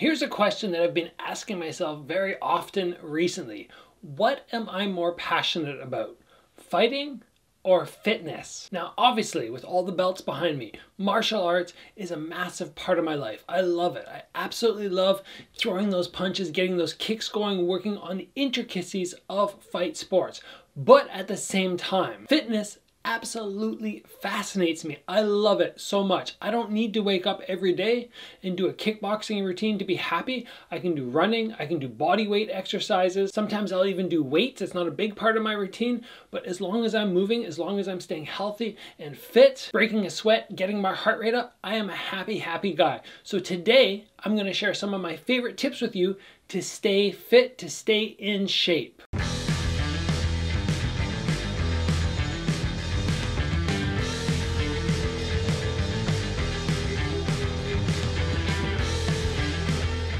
Here's a question that I've been asking myself very often recently. What am I more passionate about? Fighting or fitness? Now, obviously, with all the belts behind me, martial arts is a massive part of my life. I love it. I absolutely love throwing those punches, getting those kicks going, working on the intricacies of fight sports. But at the same time, fitness absolutely fascinates me. I love it so much. I don't need to wake up every day and do a kickboxing routine to be happy. I can do running, I can do body weight exercises. Sometimes I'll even do weights. It's not a big part of my routine, but as long as I'm moving, as long as I'm staying healthy and fit, breaking a sweat, getting my heart rate up, I am a happy guy. So today, I'm going to share some of my favorite tips with you to stay fit, to stay in shape.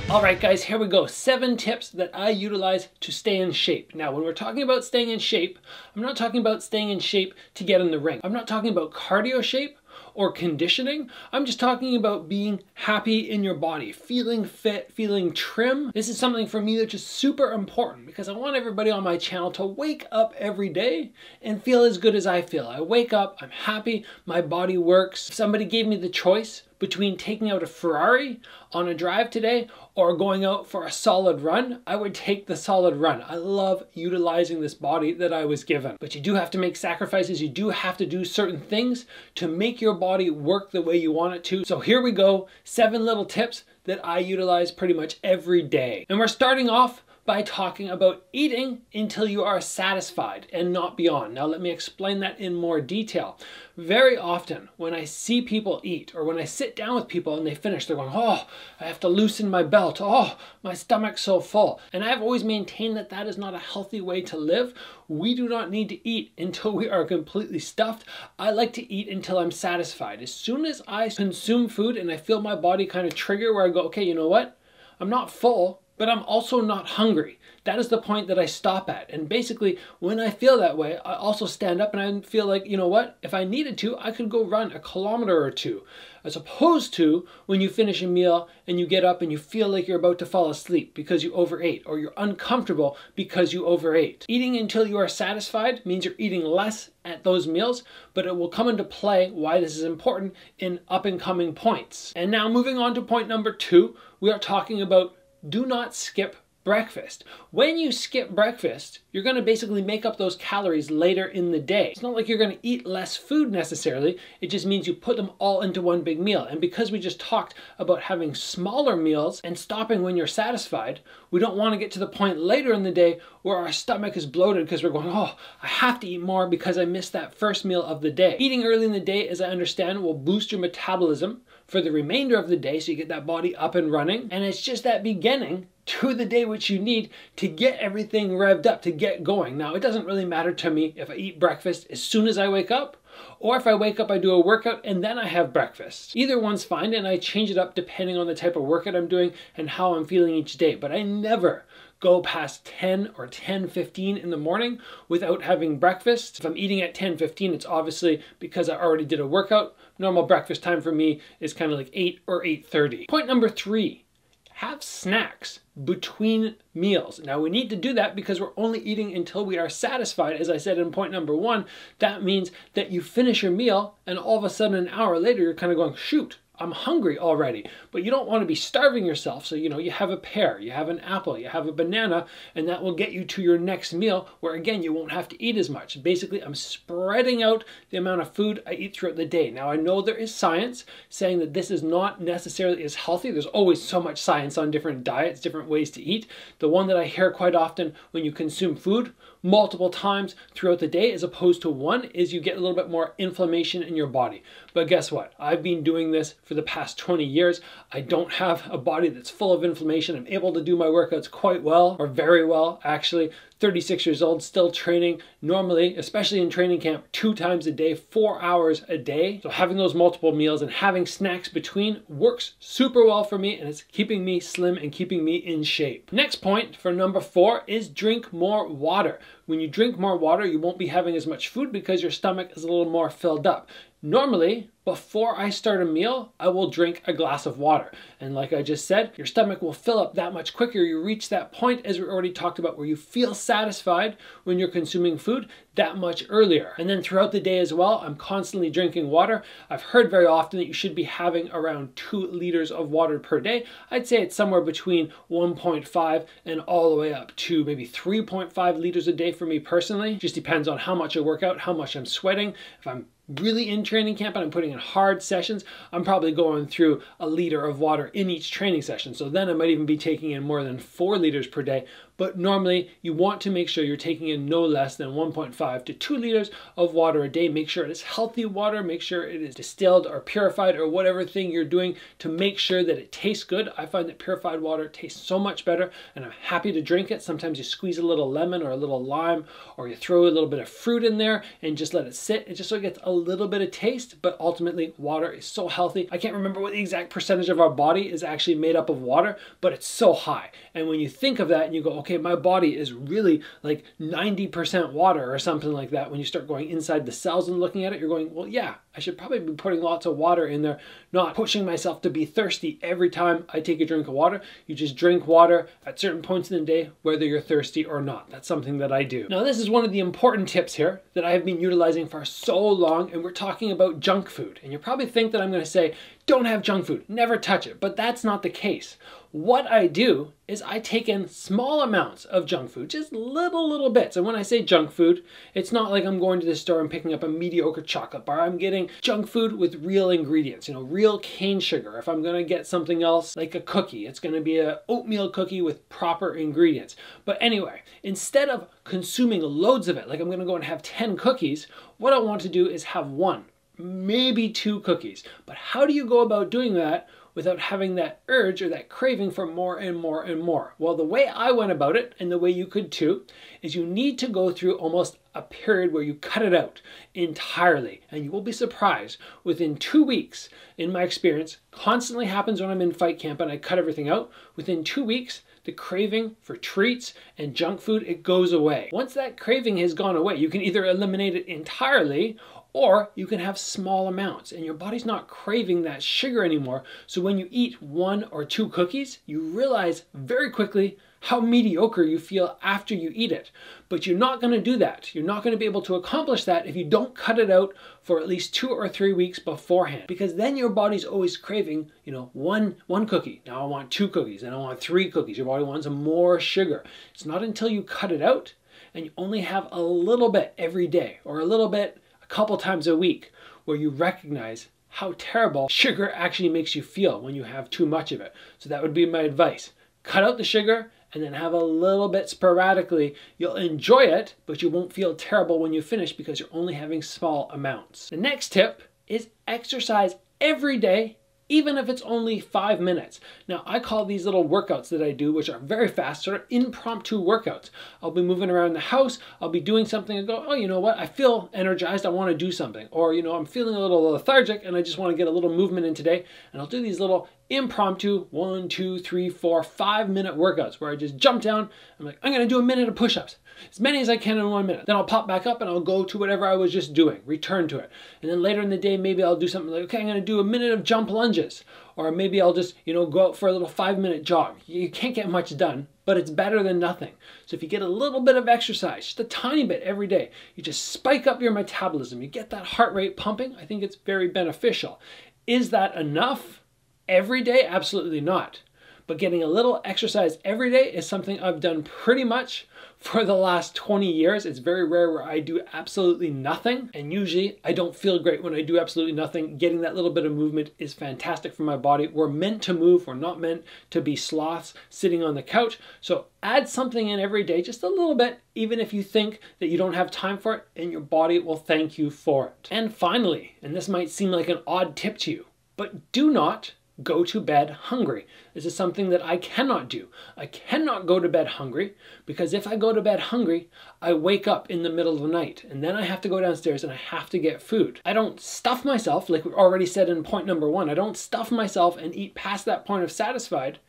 All right, guys, here we go. 7 tips that I utilize to stay in shape. Now, when we're talking about staying in shape, I'm not talking about staying in shape to get in the ring. I'm not talking about cardio shape or conditioning. I'm just talking about being happy in your body, feeling fit, feeling trim. This is something for me that's just super important because I want everybody on my channel to wake up every day and feel as good as I feel. I wake up, I'm happy, my body works. If somebody gave me the choice between taking out a Ferrari on a drive today or going out for a solid run, I would take the solid run. I love utilizing this body that I was given. But you do have to make sacrifices. You do have to do certain things to make your body work the way you want it to. So here we go, 7 little tips that I utilize pretty much every day. And we're starting off by talking about eating until you are satisfied and not beyond. Now let me explain that in more detail. Very often when I see people eat or when I sit down with people and they finish, they're going, oh, I have to loosen my belt. Oh, my stomach's so full. And I've always maintained that that is not a healthy way to live. We do not need to eat until we are completely stuffed. I like to eat until I'm satisfied. As soon as I consume food and I feel my body kind of trigger where I go, okay, you know what? I'm not full, but I'm also not hungry. That is the point that I stop at. And basically, when I feel that way, I also stand up and I feel like, you know what? If I needed to, I could go run a kilometer or 2. As opposed to when you finish a meal and you get up and you feel like you're about to fall asleep because you overate, or you're uncomfortable because you overate. Eating until you are satisfied means you're eating less at those meals, but it will come into play why this is important in up and coming points. And now moving on to point number 2, we are talking about do not skip breakfast. When you skip breakfast, you're going to basically make up those calories later in the day. It's not like you're going to eat less food necessarily. It just means you put them all into one big meal. And because we just talked about having smaller meals and stopping when you're satisfied, we don't want to get to the point later in the day where our stomach is bloated because we're going, oh, I have to eat more because I missed that first meal of the day. Eating early in the day, as I understand, will boost your metabolism for the remainder of the day so you get that body up and running. And it's just that beginning to the day which you need to get everything revved up, to get going. Now, it doesn't really matter to me if I eat breakfast as soon as I wake up, or if I wake up, I do a workout, and then I have breakfast. Either one's fine, and I change it up depending on the type of workout I'm doing and how I'm feeling each day. But I never go past 10 or 10:15 in the morning without having breakfast. If I'm eating at 10:15, it's obviously because I already did a workout. Normal breakfast time for me is kind of like 8 or 8:30. Point number 3. Have snacks between meals. Now we need to do that because we're only eating until we are satisfied. As I said in point number 1, that means that you finish your meal and all of a sudden an hour later you're kind of going, shoot, I'm hungry already. But you don't want to be starving yourself. So, you have a pear, you have an apple, you have a banana, and that will get you to your next meal where, again, you won't have to eat as much. Basically, I'm spreading out the amount of food I eat throughout the day. Now, I know there is science saying that this is not necessarily as healthy. There's always so much science on different diets, different ways to eat. The one that I hear quite often when you consume food multiple times throughout the day as opposed to one is you get a little bit more inflammation in your body. But guess what? I've been doing this for the past 20 years. I don't have a body that's full of inflammation. I'm able to do my workouts quite well, or very well, actually. 36 years old, still training normally, especially in training camp, 2 times a day, 4 hours a day. So having those multiple meals and having snacks between works super well for me, and it's keeping me slim and keeping me in shape. Next point for number 4 is drink more water. When you drink more water, you won't be having as much food because your stomach is a little more filled up. Normally, before I start a meal, I will drink a glass of water. And like I just said, your stomach will fill up that much quicker. You reach that point, as we already talked about, where you feel satisfied when you're consuming food that much earlier. And then throughout the day as well, I'm constantly drinking water. I've heard very often that you should be having around 2 liters of water per day. I'd say it's somewhere between 1.5 and all the way up to maybe 3.5 liters a day for me personally. Just depends on how much I work out, how much I'm sweating. If I'm really in training camp and I'm putting in hard sessions, I'm probably going through a liter of water in each training session. So then I might even be taking in more than 4 liters per day. But normally you want to make sure you're taking in no less than 1.5 to 2 liters of water a day. Make sure it is healthy water, make sure it is distilled or purified or whatever thing you're doing to make sure that it tastes good. I find that purified water tastes so much better and I'm happy to drink it. Sometimes you squeeze a little lemon or a little lime, or you throw a little bit of fruit in there and just let it sit. It just so it gets a little bit of taste, but ultimately water is so healthy. I can't remember what the exact percentage of our body is actually made up of water, but it's so high. And when you think of that and you go, okay, my body is really like 90% water or something like that. When you start going inside the cells and looking at it, you're going, well, yeah, I should probably be putting lots of water in there, not pushing myself to be thirsty every time I take a drink of water. You just drink water at certain points in the day, whether you're thirsty or not. That's something that I do. Now, this is one of the important tips here that I have been utilizing for so long, and we're talking about junk food. And you probably think that I'm going to say, don't have junk food, never touch it, but that's not the case. What I do is I take in small amounts of junk food, just little bits. And when I say junk food, it's not like I'm going to the store and picking up a mediocre chocolate bar. I'm getting junk food with real ingredients, you know, real cane sugar. If I'm going to get something else like a cookie, it's going to be an oatmeal cookie with proper ingredients. But anyway, instead of consuming loads of it, like I'm going to go and have 10 cookies, what I want to do is have 1, maybe 2 cookies. But how do you go about doing that without having that urge or that craving for more and more and more? Well, the way I went about it, and the way you could too, is you need to go through almost a period where you cut it out entirely. And you will be surprised, within 2 weeks, in my experience, constantly happens when I'm in fight camp and I cut everything out. Within 2 weeks, the craving for treats and junk food, it goes away. Once that craving has gone away, you can either eliminate it entirely, or you can have small amounts and your body's not craving that sugar anymore. So when you eat 1 or 2 cookies, you realize very quickly how mediocre you feel after you eat it. But you're not going to do that. You're not going to be able to accomplish that if you don't cut it out for at least 2 or 3 weeks beforehand. Because then your body's always craving, you know, one cookie. Now I want 2 cookies, and I want 3 cookies. Your body wants more sugar. It's not until you cut it out and you only have a little bit every day, or a little bit couple times a week, where you recognize how terrible sugar actually makes you feel when you have too much of it. So that would be my advice. Cut out the sugar and then have a little bit sporadically. You'll enjoy it, but you won't feel terrible when you finish because you're only having small amounts. The next tip is exercise every day, even if it's only 5 minutes. Now, I call these little workouts that I do, which are very fast, sort of impromptu workouts. I'll be moving around the house, I'll be doing something and go, oh, you know what, I feel energized, I want to do something. Or, you know, I'm feeling a little lethargic and I just want to get a little movement in today. And I'll do these little impromptu 1, 2, 3, 4, 5 minute workouts where I just jump down. I'm like, I'm going to do a minute of push-ups, as many as I can in 1 minute. Then I'll pop back up and I'll go to whatever I was just doing, return to it. And then later in the day, maybe I'll do something like, okay, I'm going to do a minute of jump lunges. Or maybe I'll just, you know, go out for a little 5-minute jog. You can't get much done, but it's better than nothing. So if you get a little bit of exercise, just a tiny bit every day, you just spike up your metabolism. You get that heart rate pumping. I think it's very beneficial. Is that enough every day? Absolutely not. But getting a little exercise every day is something I've done pretty much for the last 20 years. It's very rare where I do absolutely nothing. And usually I don't feel great when I do absolutely nothing. Getting that little bit of movement is fantastic for my body. We're meant to move. We're not meant to be sloths sitting on the couch. So add something in every day, just a little bit, even if you think that you don't have time for it, and your body will thank you for it. And finally, and this might seem like an odd tip to you, but do not go to bed hungry. This is something that I cannot do. I cannot go to bed hungry because if I go to bed hungry, I wake up in the middle of the night and then I have to go downstairs and I have to get food. I don't stuff myself, like we already said in point number 1. I don't stuff myself and eat past that point of satisfied,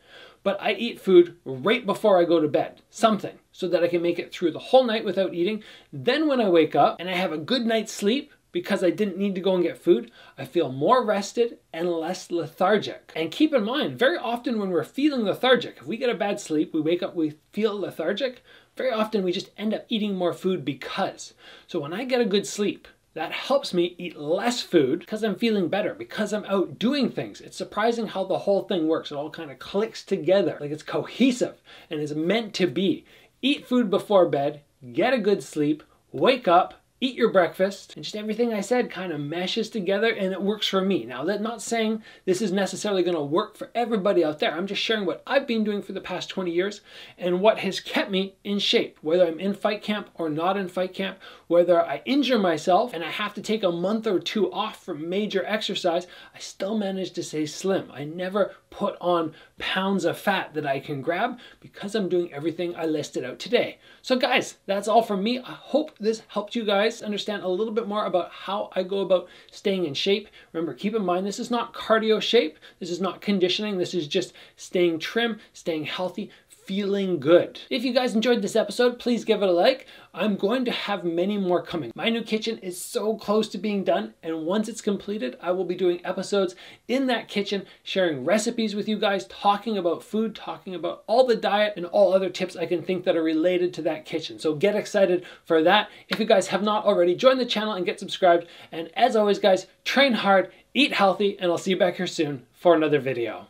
but I eat food right before I go to bed, something, so that I can make it through the whole night without eating. Then when I wake up and I have a good night's sleep, because I didn't need to go and get food, I feel more rested and less lethargic. And keep in mind, very often when we're feeling lethargic, if we get a bad sleep, we wake up, we feel lethargic, very often we just end up eating more food because. So when I get a good sleep, that helps me eat less food because I'm feeling better, because I'm out doing things. It's surprising how the whole thing works. It all kind of clicks together, like it's cohesive and is meant to be. Eat food before bed, get a good sleep, wake up, eat your breakfast, and just everything I said kind of meshes together and it works for me. Now, that's not saying this is necessarily going to work for everybody out there. I'm just sharing what I've been doing for the past 20 years and what has kept me in shape, whether I'm in fight camp or not in fight camp, whether I injure myself and I have to take a month or two off from major exercise, I still manage to stay slim. I never put on pounds of fat that I can grab because I'm doing everything I listed out today. So guys, that's all from me. I hope this helped you guys understand a little bit more about how I go about staying in shape. Remember, keep in mind, this is not cardio shape. This is not conditioning. This is just staying trim, staying healthy, feeling good. If you guys enjoyed this episode, please give it a like. I'm going to have many more coming. My new kitchen is so close to being done, and once it's completed, I will be doing episodes in that kitchen, sharing recipes with you guys, talking about food, talking about all the diet and all other tips I can think that are related to that kitchen. So get excited for that. If you guys have not already, join the channel and get subscribed. And as always, guys, train hard, eat healthy, and I'll see you back here soon for another video.